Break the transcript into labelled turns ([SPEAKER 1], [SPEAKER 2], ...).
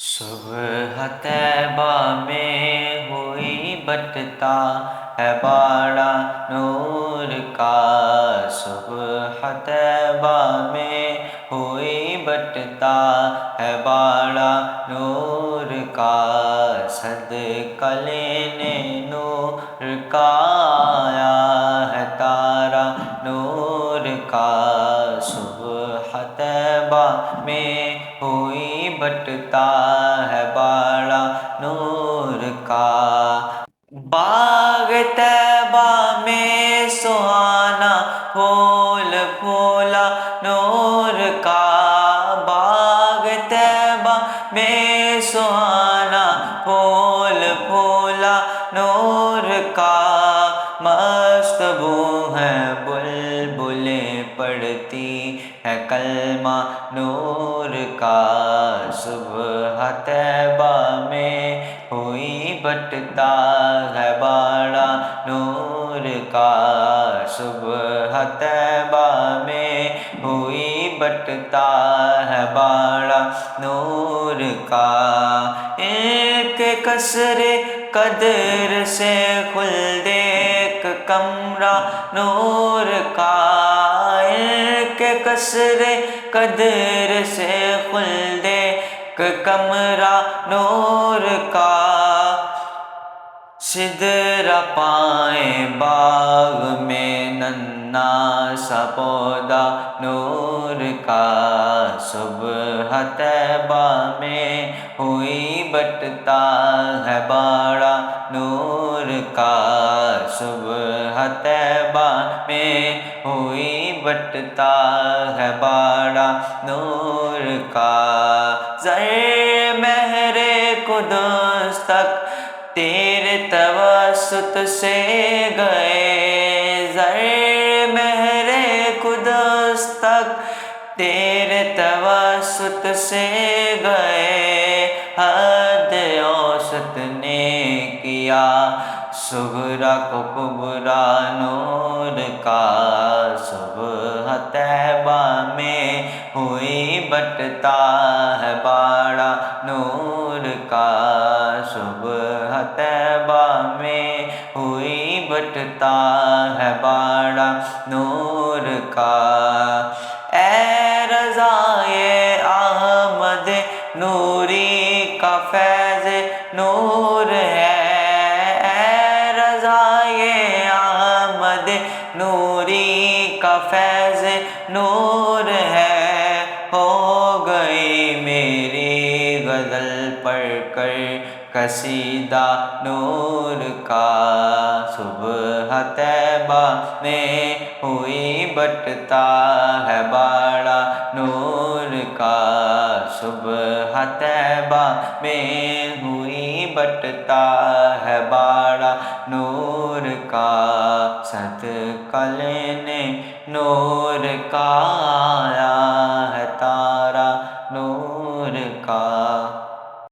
[SPEAKER 1] صبح طیبہ میں ہوئی بٹتا ہے باڑا نور کا، صبح طیبہ میں ہوئی بٹتا ہے باڑا نور کا، صدقہ لینے نور کا آیا ہے تارا نور کا، صبح طیبہ میں ہوئی بٹتا ہے باڑا نور کا۔ باغ طیبہ میں سہانا پھول پھولا نور کا، باغ طیبہ میں سہانا پھول پھولا نور کا، مست بو ہے بلبلیں پڑھتی ہے کلمہ نور کا، صبح طیبہ میں ہوئی بٹتا ہے باڑا نور کا، صبح طیبہ میں ہوئی بٹتا ہے باڑا نور کا، ایک قصر قدر سے خلد ایک کمرہ نور کا، ایک قصر قدر سے خلد ایک کمرہ نور کا، سدرہ پائیں باغ میں ننھا سا پودا نور کا، صبح طیبہ میں ہوئی بٹتا ہے باڑا نور کا، صبح طیبہ میں ہوئی بٹتا ہے باڑا نور کا، زر مہر قدس تک تیرے توسط سے گئے، زر مہر قدس تک تیرے توسط سے گئے، حد اوسط نے کیا صغریٰ کو کبریٰ نور کا، صبح طیبہ میں ہوئی بٹتا ہے باڑا نور کا، صبح طیبہ میں ہوئی بٹتا ہے باڑا نور کا، اے رضائے احمد نوری کا فیض نور ہے، اے رضائے احمد نوری کا فیض نور ہے، ہو گئی میری غزل پڑھ کر قصیدہ نور کا، صبح طیبہ میں ہوئی بٹتا ہے باڑا نور کا، صبح طیبہ میں ہوئی بٹتا ہے باڑا نور کا، صدقہ لینے نور کا آیا ہے تارا